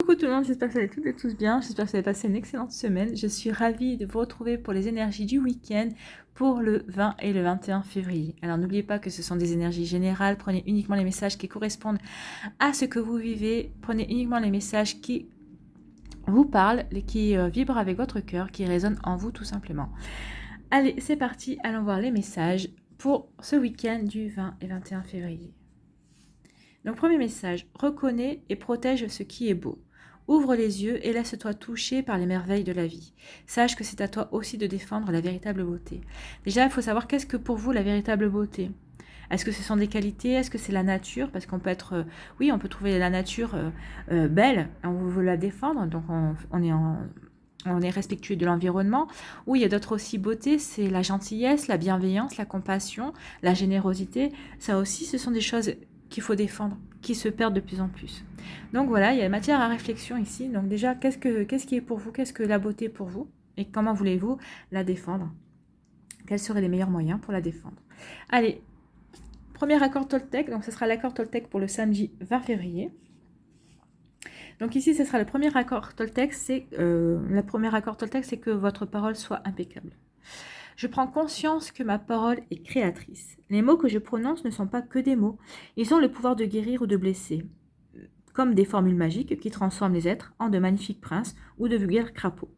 Coucou tout le monde, j'espère que vous allez toutes et tous bien, j'espère que vous avez passé une excellente semaine. Je suis ravie de vous retrouver pour les énergies du week-end pour le 20 et le 21 février. Alors n'oubliez pas que ce sont des énergies générales, prenez uniquement les messages qui correspondent à ce que vous vivez, prenez uniquement les messages qui vous parlent, qui vibrent avec votre cœur, qui résonnent en vous tout simplement. Allez, c'est parti, allons voir les messages pour ce week-end du 20 et 21 février. Donc premier message, reconnais et protège ce qui est beau. Ouvre les yeux et laisse-toi toucher par les merveilles de la vie. Sache que c'est à toi aussi de défendre la véritable beauté. Déjà, il faut savoir qu'est-ce que pour vous la véritable beauté. Est-ce que ce sont des qualités? Est-ce que c'est la nature? Parce qu'on peut être, oui, on peut trouver la nature belle, on veut la défendre, donc on est respectueux de l'environnement. Ou il y a d'autres aussi beautés, c'est la gentillesse, la bienveillance, la compassion, la générosité. Ça aussi, ce sont des choses qu'il faut défendre, qui se perdent de plus en plus. Donc voilà, il y a matière à réflexion ici. Donc déjà, qu'est-ce qui est pour vous? Qu'est-ce que la beauté pour vous? Et comment voulez-vous la défendre? Quels seraient les meilleurs moyens pour la défendre? Allez, premier accord Toltec. Donc ce sera l'accord Toltec pour le samedi 20 février. Donc ici, ce sera le premier accord Toltec. Le premier accord Toltec, c'est que votre parole soit impeccable. Je prends conscience que ma parole est créatrice. Les mots que je prononce ne sont pas que des mots. Ils ont le pouvoir de guérir ou de blesser, comme des formules magiques qui transforment les êtres en de magnifiques princes ou de vulgaires crapauds.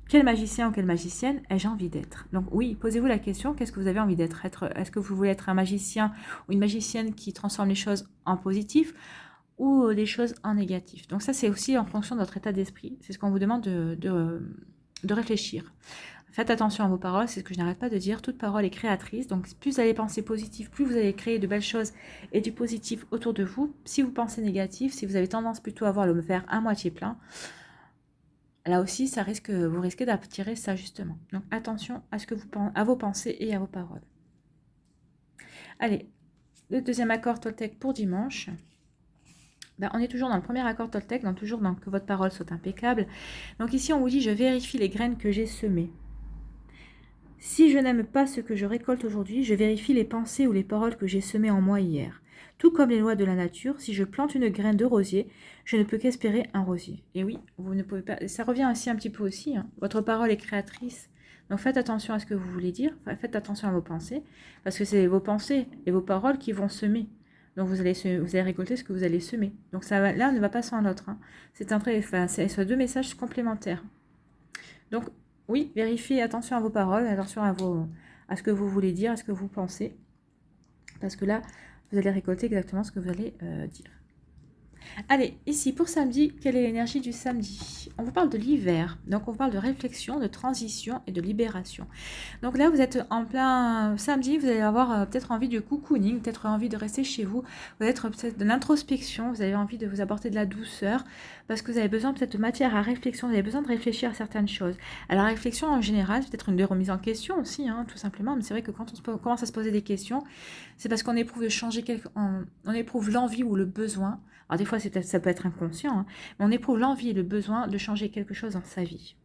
Quel magicien ou quelle magicienne ai-je envie d'être? Donc oui, posez-vous la question, qu'est-ce que vous avez envie d'être? Est-ce que vous voulez être un magicien ou une magicienne qui transforme les choses en positif ou des choses en négatif? Donc ça, c'est aussi en fonction de votre état d'esprit. C'est ce qu'on vous demande de réfléchir. Faites attention à vos paroles, c'est ce que je n'arrête pas de dire. Toute parole est créatrice, donc plus vous allez penser positif, plus vous allez créer de belles choses et du positif autour de vous. Si vous pensez négatif, si vous avez tendance plutôt à voir le verre à moitié plein, là aussi, vous risquez d'attirer ça justement. Donc attention à vos pensées et à vos paroles. Allez, le deuxième accord Toltec pour dimanche. On est toujours dans le premier accord Toltec, toujours dans que votre parole soit impeccable. Donc ici, on vous dit, je vérifie les graines que j'ai semées. Si je n'aime pas ce que je récolte aujourd'hui, je vérifie les pensées ou les paroles que j'ai semées en moi hier. Tout comme les lois de la nature, si je plante une graine de rosier, je ne peux qu'espérer un rosier. Et oui, vous ne pouvez pas. Ça revient aussi un petit peu aussi. Votre parole est créatrice. Donc faites attention à ce que vous voulez dire. Faites attention à vos pensées, parce que c'est vos pensées et vos paroles qui vont semer. Donc vous allez récolter ce que vous allez semer. Donc l'un ne va pas sans l'autre. C'est ce deux messages complémentaires. Donc oui, vérifiez, attention à vos paroles, attention à ce que vous voulez dire, à ce que vous pensez. Parce que là, vous allez récolter exactement ce que vous allez dire. Allez, ici, pour samedi, quelle est l'énergie du samedi? On vous parle de l'hiver, donc on vous parle de réflexion, de transition et de libération. Donc là, vous êtes en plein samedi, vous allez avoir peut-être envie de cocooning, peut-être envie de rester chez vous, vous allez être peut-être de l'introspection, vous avez envie de vous apporter de la douceur, parce que vous avez besoin peut-être de matière à réflexion, vous avez besoin de réfléchir à certaines choses. Alors la réflexion en général, c'est peut-être une remise en question aussi, tout simplement, mais c'est vrai que quand on commence à se poser des questions, c'est parce qu'on éprouve de changer on éprouve l'envie ou le besoin. Alors des fois, ça peut être inconscient, mais on éprouve l'envie et le besoin de changer quelque chose dans sa vie.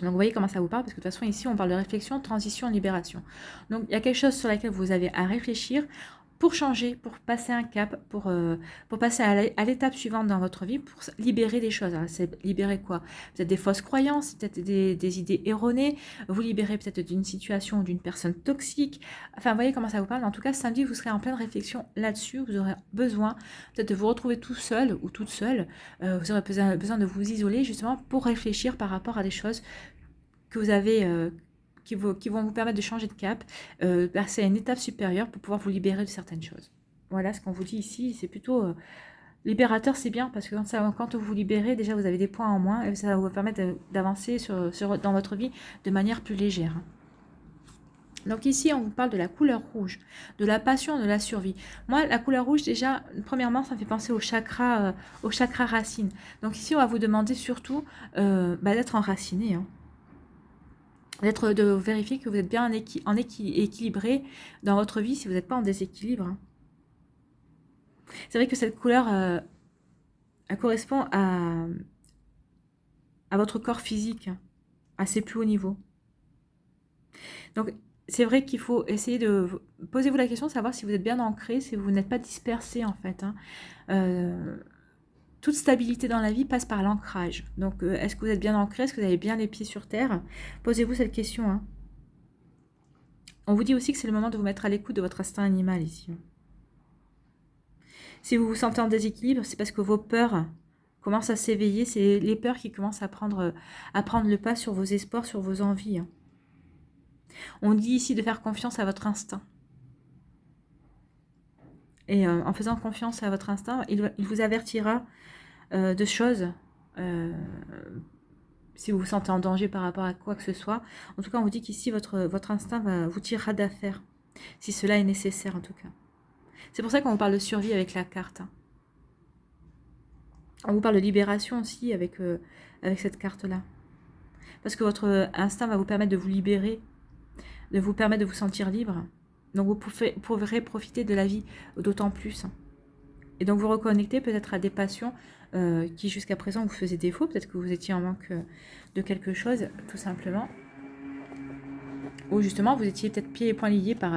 Donc vous voyez comment ça vous parle, parce que de toute façon ici on parle de réflexion, transition, libération. Donc il y a quelque chose sur laquelle vous avez à réfléchir pour changer, pour passer un cap, pour passer à l'étape suivante dans votre vie, pour libérer des choses. Alors, c'est libérer quoi? Peut-être des fausses croyances, peut-être des idées erronées, vous libérez peut-être d'une situation ou d'une personne toxique. Enfin, vous voyez comment ça vous parle. En tout cas, samedi, vous serez en pleine réflexion là-dessus. Vous aurez besoin peut-être de vous retrouver tout seul ou toute seule. Vous aurez besoin de vous isoler justement pour réfléchir par rapport à des choses que vous avez... qui vont vous permettre de changer de cap, passer à une étape supérieure pour pouvoir vous libérer de certaines choses. Voilà ce qu'on vous dit ici, c'est plutôt libérateur, c'est bien, parce que quand vous vous libérez, déjà vous avez des points en moins, et ça va vous permettre d'avancer dans votre vie de manière plus légère. Donc ici, on vous parle de la couleur rouge, de la passion, de la survie. Moi, la couleur rouge, déjà, premièrement, ça me fait penser au chakra racine. Donc ici, on va vous demander surtout d'être enraciné, de vérifier que vous êtes bien équilibré dans votre vie si vous n'êtes pas en déséquilibre. C'est vrai que cette couleur elle correspond à votre corps physique, à ses plus hauts niveaux. Donc, c'est vrai qu'il faut essayer de... Posez-vous la question de savoir si vous êtes bien ancré, si vous n'êtes pas dispersé, en fait. toute stabilité dans la vie passe par l'ancrage. Donc, est-ce que vous êtes bien ancré? Est-ce que vous avez bien les pieds sur terre? Posez-vous cette question. Hein. On vous dit aussi que c'est le moment de vous mettre à l'écoute de votre instinct animal ici. Si vous vous sentez en déséquilibre, c'est parce que vos peurs commencent à s'éveiller. C'est les peurs qui commencent à prendre le pas sur vos espoirs, sur vos envies. Hein. On dit ici de faire confiance à votre instinct. Et en faisant confiance à votre instinct, il vous avertira de choses, si vous vous sentez en danger par rapport à quoi que ce soit. En tout cas, on vous dit qu'ici, votre instinct vous tirera d'affaire, si cela est nécessaire en tout cas. C'est pour ça qu'on vous parle de survie avec la carte. Hein. On vous parle de libération aussi avec cette carte-là. Parce que votre instinct va vous permettre de vous libérer, de vous permettre de vous sentir libre. Donc vous pourrez profiter de la vie d'autant plus. Et donc vous reconnectez peut-être à des passions qui jusqu'à présent vous faisaient défaut. Peut-être que vous étiez en manque de quelque chose, tout simplement. Ou justement vous étiez peut-être pieds et poings liés par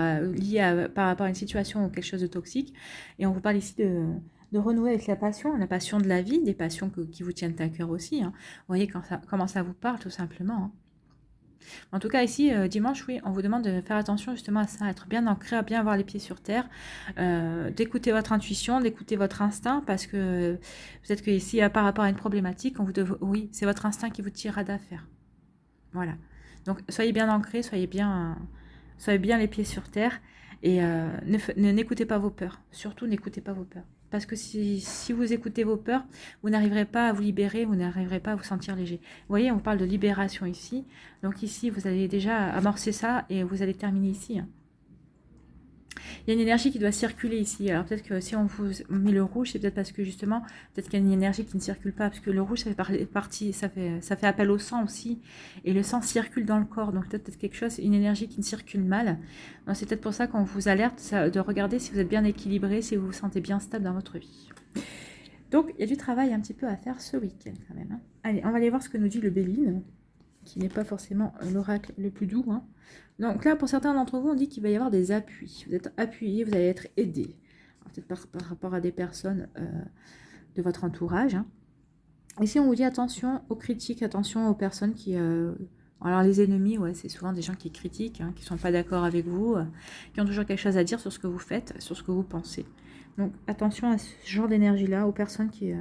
rapport à une situation ou quelque chose de toxique. Et on vous parle ici de renouer avec la passion de la vie, des passions qui vous tiennent à cœur aussi. Hein. Vous voyez comment ça vous parle tout simplement. Hein. En tout cas, ici, dimanche, oui, on vous demande de faire attention justement à ça, à être bien ancré, à bien avoir les pieds sur terre, d'écouter votre intuition, d'écouter votre instinct, parce que peut-être que ici, par rapport à une problématique, oui, c'est votre instinct qui vous tirera d'affaire. Voilà. Donc, soyez bien ancrés, soyez bien les pieds sur terre, et n'écoutez pas vos peurs. Surtout, n'écoutez pas vos peurs. Parce que si vous écoutez vos peurs, vous n'arriverez pas à vous libérer, vous n'arriverez pas à vous sentir léger. Vous voyez, on parle de libération ici. Donc ici, vous allez déjà amorcer ça et vous allez terminer ici. Hein. Il y a une énergie qui doit circuler ici. Alors peut-être que si on vous met le rouge, c'est peut-être parce que justement, peut-être qu'il y a une énergie qui ne circule pas. Parce que le rouge, ça fait appel au sang aussi. Et le sang circule dans le corps. Donc peut-être quelque chose, une énergie qui ne circule mal. Donc c'est peut-être pour ça qu'on vous alerte de regarder si vous êtes bien équilibré, si vous vous sentez bien stable dans votre vie. Donc il y a du travail un petit peu à faire ce week-end quand même. Hein. Allez, on va aller voir ce que nous dit le Béline, qui n'est pas forcément l'oracle le plus doux. Hein. Donc là, pour certains d'entre vous, on dit qu'il va y avoir des appuis. Vous êtes appuyés, vous allez être aidés. Peut-être par rapport à des personnes de votre entourage. Hein. Ici, on vous dit attention aux critiques, attention aux personnes qui... alors les ennemis, ouais, c'est souvent des gens qui critiquent, hein, qui ne sont pas d'accord avec vous, qui ont toujours quelque chose à dire sur ce que vous faites, sur ce que vous pensez. Donc attention à ce genre d'énergie-là, aux personnes qui...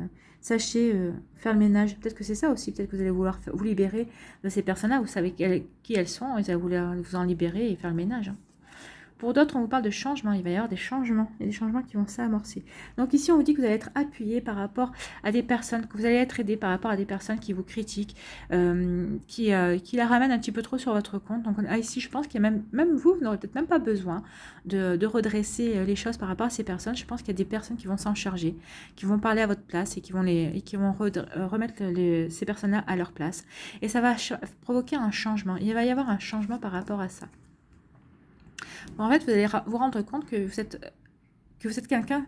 sachez faire le ménage. Peut-être que c'est ça aussi. Peut-être que vous allez vouloir vous libérer de ces personnes-là. Vous savez qui elles sont. Vous allez vouloir vous en libérer et faire le ménage. Hein. Pour d'autres, on vous parle de changements. Il va y avoir des changements. Il y a des changements qui vont s'amorcer. Donc ici, on vous dit que vous allez être appuyé par rapport à des personnes, que vous allez être aidé par rapport à des personnes qui vous critiquent, qui la ramènent un petit peu trop sur votre compte. Donc ici, je pense qu'il y a même vous n'aurez peut-être même pas besoin de redresser les choses par rapport à ces personnes. Je pense qu'il y a des personnes qui vont s'en charger, qui vont parler à votre place et qui vont remettre ces personnes-là à leur place. Et ça va provoquer un changement. Il va y avoir un changement par rapport à ça. En fait, vous allez vous rendre compte que vous êtes quelqu'un,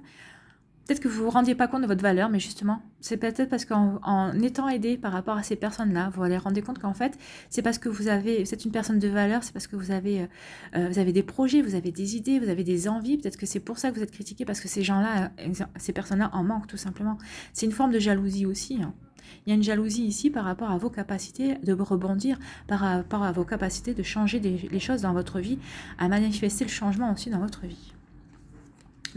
peut-être que vous ne vous rendiez pas compte de votre valeur, mais justement, c'est peut-être parce qu'en étant aidé par rapport à ces personnes-là, vous allez vous rendre compte qu'en fait, c'est parce que vous êtes une personne de valeur, c'est parce que vous avez des projets, vous avez des idées, vous avez des envies, peut-être que c'est pour ça que vous êtes critiqué, parce que ces gens-là, ces personnes-là en manquent tout simplement. C'est une forme de jalousie aussi, hein. Il y a une jalousie ici par rapport à vos capacités de rebondir, par rapport à vos capacités de changer les choses dans votre vie, à manifester le changement aussi dans votre vie.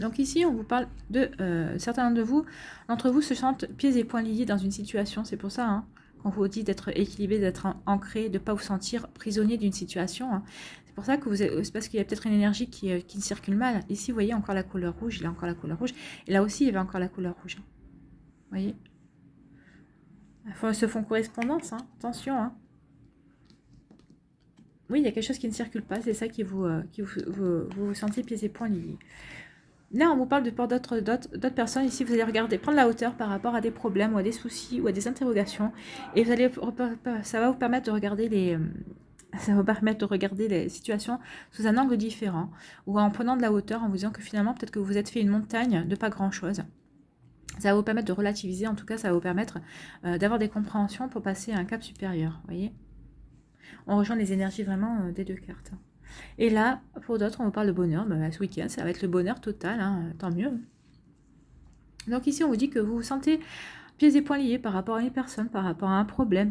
Donc ici, on vous parle de certains d'entre vous se sentent pieds et poings liés dans une situation. C'est pour ça hein, qu'on vous dit d'être équilibré, d'être ancré, de ne pas vous sentir prisonnier d'une situation. Hein. C'est pour ça que c'est parce qu'il y a peut-être une énergie qui circule mal. Ici, vous voyez encore la couleur rouge, il y a encore la couleur rouge. Et là aussi, il y avait encore la couleur rouge. Hein. Vous voyez ? Ils se font correspondance, hein. Attention. Hein. Oui, il y a quelque chose qui ne circule pas, c'est ça qui vous sentez pieds et poings liés. Là, on vous parle pour d'autres personnes. Ici, vous allez prendre la hauteur par rapport à des problèmes ou à des soucis ou à des interrogations. Et ça va vous permettre de regarder les situations sous un angle différent. Ou en prenant de la hauteur, en vous disant que finalement, peut-être que vous êtes fait une montagne de pas grand-chose. Ça va vous permettre de relativiser, en tout cas, ça va vous permettre d'avoir des compréhensions pour passer à un cap supérieur, vous voyez. On rejoint les énergies vraiment des deux cartes. Et là, pour d'autres, on vous parle de bonheur. Ce week-end, ça va être le bonheur total, hein, tant mieux. Donc ici, on vous dit que vous vous sentez pieds et poings liés par rapport à une personne, par rapport à un problème,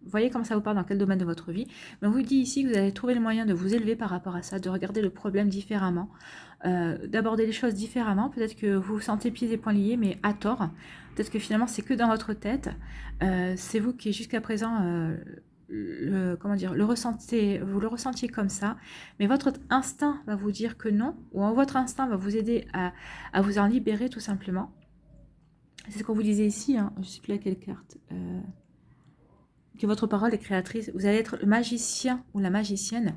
vous voyez comment ça vous parle dans quel domaine de votre vie. Mais on vous dit ici que vous allez trouver le moyen de vous élever par rapport à ça, de regarder le problème différemment, d'aborder les choses différemment. Peut-être que vous vous sentez pieds et poings liés, mais à tort. Peut-être que finalement, c'est que dans votre tête. C'est vous qui, jusqu'à présent, comment dire, vous le ressentiez comme ça, mais votre instinct va vous dire que non, ou votre instinct va vous aider à vous en libérer tout simplement. C'est ce qu'on vous disait ici, hein, je ne sais plus à quelle carte, que votre parole est créatrice. Vous allez être le magicien ou la magicienne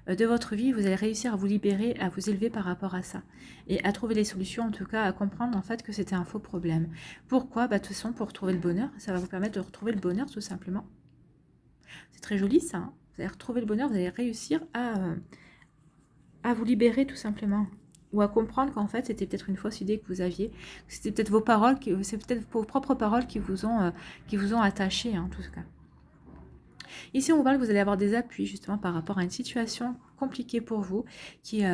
de votre vie, vous allez réussir à vous libérer, à vous élever par rapport à ça. Et à trouver les solutions, en tout cas, à comprendre en fait que c'était un faux problème. Pourquoi? De toute façon, pour retrouver le bonheur, ça va vous permettre de retrouver le bonheur tout simplement. C'est très joli ça, hein. Vous allez retrouver le bonheur, vous allez réussir à vous libérer tout simplement. Ou à comprendre qu'en fait, c'était peut-être une fausse idée que vous aviez. C'était peut-être vos paroles, c'est peut-être vos propres paroles qui vous ont attaché, en tout cas. Ici, on vous parle que vous allez avoir des appuis justement par rapport à une situation compliquée pour vous qui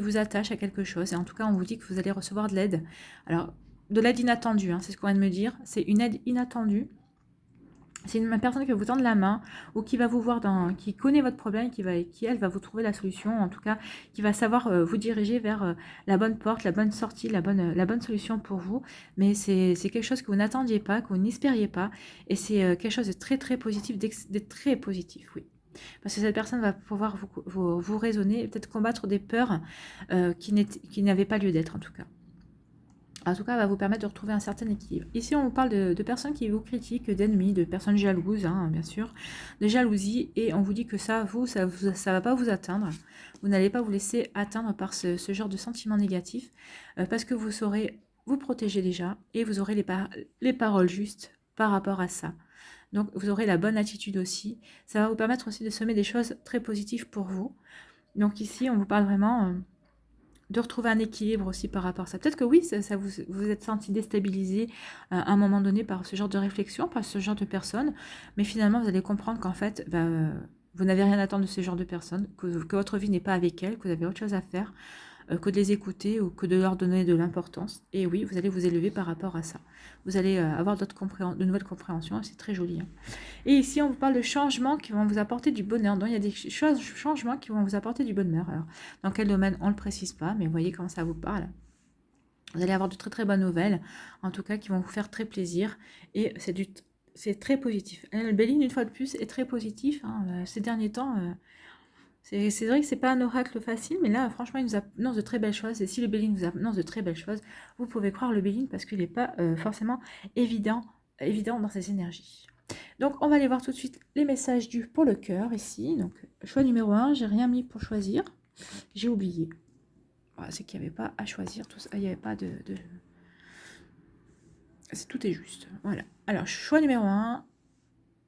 vous attache à quelque chose. Et en tout cas, on vous dit que vous allez recevoir de l'aide. Alors, de l'aide inattendue, hein, c'est ce qu'on vient de me dire. C'est une aide inattendue. C'est une personne qui va vous tendre la main ou qui va vous voir, qui connaît votre problème, qui elle va vous trouver la solution, en tout cas qui va savoir vous diriger vers la bonne porte, la bonne sortie, la bonne solution pour vous. Mais c'est quelque chose que vous n'attendiez pas, que vous n'espériez pas, et c'est quelque chose de très très positif, de très positif, oui. Parce que cette personne va pouvoir vous raisonner et peut-être combattre des peurs qui n'avaient pas lieu d'être en tout cas. En tout cas, va vous permettre de retrouver un certain équilibre. Ici, on vous parle de personnes qui vous critiquent, d'ennemis, de personnes jalouses, hein, bien sûr, de jalousie, et on vous dit que ça va pas vous atteindre. Vous n'allez pas vous laisser atteindre par ce genre de sentiments négatifs, parce que vous saurez vous protéger déjà, et vous aurez les paroles justes par rapport à ça. Donc, vous aurez la bonne attitude aussi. Ça va vous permettre aussi de semer des choses très positives pour vous. Donc ici, on vous parle vraiment de retrouver un équilibre aussi par rapport à ça. Peut-être que oui, ça vous êtes senti déstabilisé à un moment donné par ce genre de réflexion, par ce genre de personnes, mais finalement vous allez comprendre qu'en fait, vous n'avez rien à attendre de ce genre de personnes, que votre vie n'est pas avec elles, que vous avez autre chose à faire, que de les écouter ou que de leur donner de l'importance. Et oui, vous allez vous élever par rapport à ça. Vous allez avoir de nouvelles compréhensions, c'est très joli. Hein. Et ici, on vous parle de changements qui vont vous apporter du bonheur. Donc, il y a des changements qui vont vous apporter du bonheur. Alors, dans quel domaine, on ne le précise pas, mais vous voyez comment ça vous parle. Vous allez avoir de très très bonnes nouvelles, en tout cas, qui vont vous faire très plaisir. Et c'est très positif. Le Béline, une fois de plus, est très positif. Hein. Ces derniers temps, c'est vrai que c'est pas un oracle facile, mais là, franchement, il nous annonce de très belles choses. Et si le Béline vous annonce de très belles choses, vous pouvez croire le Béline parce qu'il n'est pas forcément évident dans ses énergies. Donc, on va aller voir tout de suite les messages pour le cœur ici. Donc, choix numéro 1, j'ai rien mis pour choisir. J'ai oublié. Voilà, c'est qu'il n'y avait pas à choisir tout ça. Il n'y avait pas de... Tout est juste. Voilà. Alors, choix numéro 1,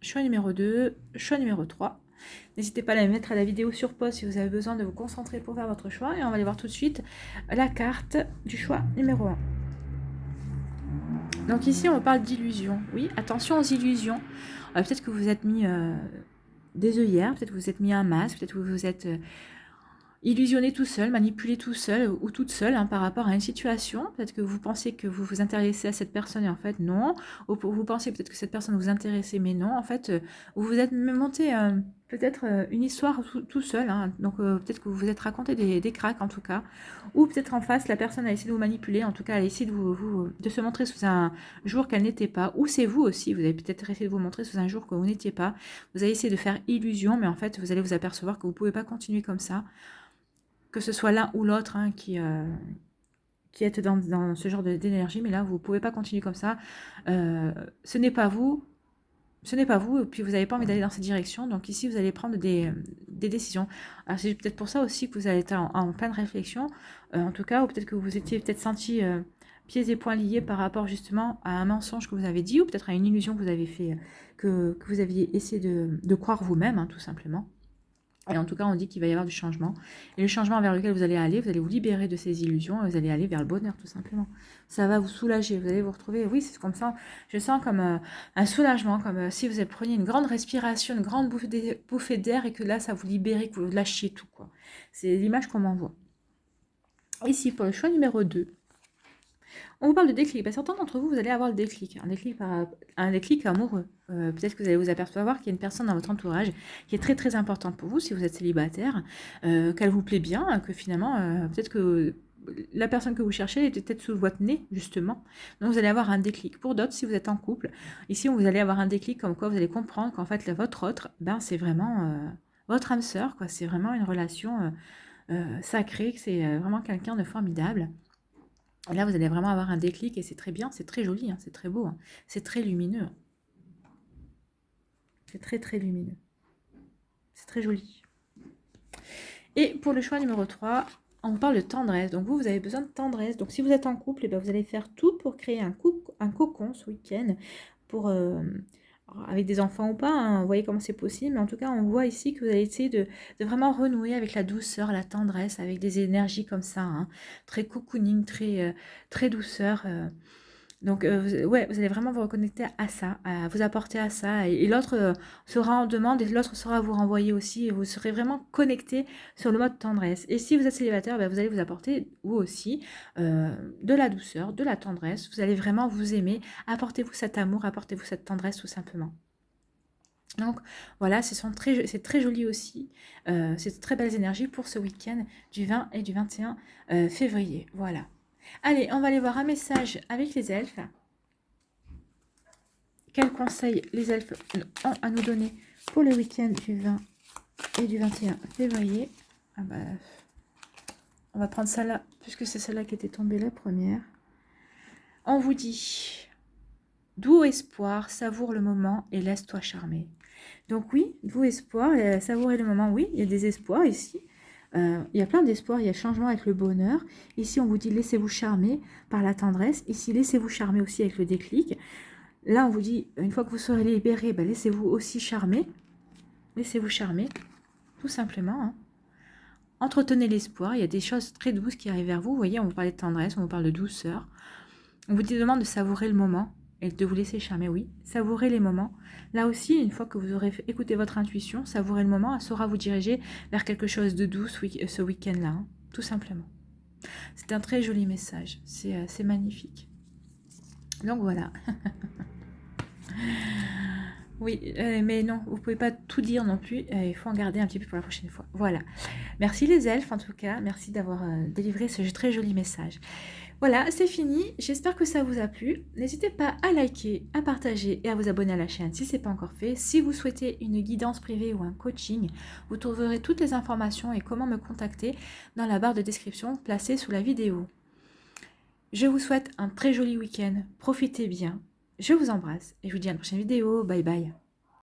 choix numéro 2, choix numéro 3. N'hésitez pas à la mettre à la vidéo sur pause si vous avez besoin de vous concentrer pour faire votre choix. Et on va aller voir tout de suite la carte du choix numéro 1. Donc ici, on parle d'illusions. Oui, attention aux illusions. Peut-être que vous êtes mis des œillères, peut-être que vous êtes mis un masque, peut-être que vous vous êtes illusionné tout seul, manipulé tout seul ou toute seule hein, par rapport à une situation. Peut-être que vous pensez que vous vous intéressez à cette personne et en fait non. Ou vous pensez peut-être que cette personne vous intéressait mais non. En fait, vous vous êtes monté peut-être une histoire tout seul. Hein. Donc peut-être que vous vous êtes raconté des cracks en tout cas. Ou peut-être en face, la personne a essayé de vous manipuler. En tout cas, elle a essayé de se montrer sous un jour qu'elle n'était pas. Ou c'est vous aussi. Vous avez peut-être essayé de vous montrer sous un jour que vous n'étiez pas. Vous avez essayé de faire illusion mais en fait, vous allez vous apercevoir que vous ne pouvez pas continuer comme ça. Que ce soit l'un ou l'autre hein, qui êtes dans ce genre d'énergie, mais là, vous ne pouvez pas continuer comme ça. Ce n'est pas vous, et puis vous n'avez pas envie d'aller dans cette direction, donc ici, vous allez prendre des décisions. Alors, c'est peut-être pour ça aussi que vous allez être en pleine réflexion, en tout cas, ou peut-être que vous étiez peut-être senti pieds et poings liés par rapport justement à un mensonge que vous avez dit, ou peut-être à une illusion que vous avez fait, que vous aviez essayé de croire vous-même, hein, tout simplement. Et en tout cas, on dit qu'il va y avoir du changement. Et le changement vers lequel vous allez vous libérer de ces illusions, et vous allez aller vers le bonheur, tout simplement. Ça va vous soulager, vous allez vous retrouver, oui, c'est comme ça, je sens comme un soulagement, comme si vous preniez une grande respiration, une grande bouffée d'air, et que là, ça vous libère, que vous lâchiez tout, quoi. C'est l'image qu'on m'envoie. Ici, pour le choix numéro 2, On vous parle de déclic. Ben, certains d'entre vous, vous allez avoir le déclic, un déclic amoureux. Peut-être que vous allez vous apercevoir qu'il y a une personne dans votre entourage qui est très très importante pour vous si vous êtes célibataire, qu'elle vous plaît bien, que finalement, peut-être que la personne que vous cherchez était peut-être sous votre nez, justement. Donc vous allez avoir un déclic. Pour d'autres, si vous êtes en couple, ici, vous allez avoir un déclic comme quoi vous allez comprendre qu'en fait, votre autre, ben, c'est vraiment votre âme sœur, quoi. C'est vraiment une relation sacrée, que c'est vraiment quelqu'un de formidable. Et là, vous allez vraiment avoir un déclic et c'est très bien, c'est très joli, hein, c'est très beau, hein, c'est très lumineux. C'est très très lumineux. C'est très joli. Et pour le choix numéro 3, on vous parle de tendresse. Donc vous avez besoin de tendresse. Donc si vous êtes en couple, et bien vous allez faire tout pour créer un cocon ce week-end pour avec des enfants ou pas, hein, vous voyez comment c'est possible, mais en tout cas on voit ici que vous allez essayer de vraiment renouer avec la douceur, la tendresse, avec des énergies comme ça, hein, très cocooning, très douceur. Donc ouais, vous allez vraiment vous reconnecter à ça, à vous apporter à ça, et l'autre sera en demande et l'autre sera à vous renvoyer aussi, et vous serez vraiment connecté sur le mode tendresse. Et si vous êtes célibataire, ben, vous allez vous apporter vous aussi de la douceur, de la tendresse, vous allez vraiment vous aimer, apportez-vous cet amour, apportez-vous cette tendresse tout simplement. Donc voilà, c'est très joli aussi, c'est de très belles énergies pour ce week-end du 20 et du 21 février, voilà. Allez, on va aller voir un message avec les elfes. Quels conseils les elfes ont à nous donner pour le week-end du 20 et du 21 février? Ah bah, on va prendre celle-là, puisque c'est celle-là qui était tombée la première. On vous dit, doux espoir, savoure le moment et laisse-toi charmer. Donc oui, doux espoir, savourer le moment, oui, il y a des espoirs ici. Il y a plein d'espoirs, il y a changement avec le bonheur. Ici, on vous dit laissez-vous charmer par la tendresse. Ici, laissez-vous charmer aussi avec le déclic. Là, on vous dit, une fois que vous serez libéré, ben, laissez-vous aussi charmer. Laissez-vous charmer, tout simplement. Hein. Entretenez l'espoir. Il y a des choses très douces qui arrivent vers vous. Vous voyez, on vous parle de tendresse, on vous parle de douceur. On vous demande de savourer le moment et de vous laisser charmer, oui. Savourer les moments. Là aussi, une fois que vous aurez écouté votre intuition, savourer le moment, elle saura vous diriger vers quelque chose de doux ce week-end-là, hein, tout simplement. C'est un très joli message. C'est magnifique. Donc voilà. Oui, mais non, vous pouvez pas tout dire non plus. Il faut en garder un petit peu pour la prochaine fois. Voilà. Merci les elfes, en tout cas. Merci d'avoir délivré ce très joli message. Voilà, c'est fini. J'espère que ça vous a plu. N'hésitez pas à liker, à partager et à vous abonner à la chaîne si ce n'est pas encore fait. Si vous souhaitez une guidance privée ou un coaching, vous trouverez toutes les informations et comment me contacter dans la barre de description placée sous la vidéo. Je vous souhaite un très joli week-end. Profitez bien. Je vous embrasse et je vous dis à la prochaine vidéo. Bye bye.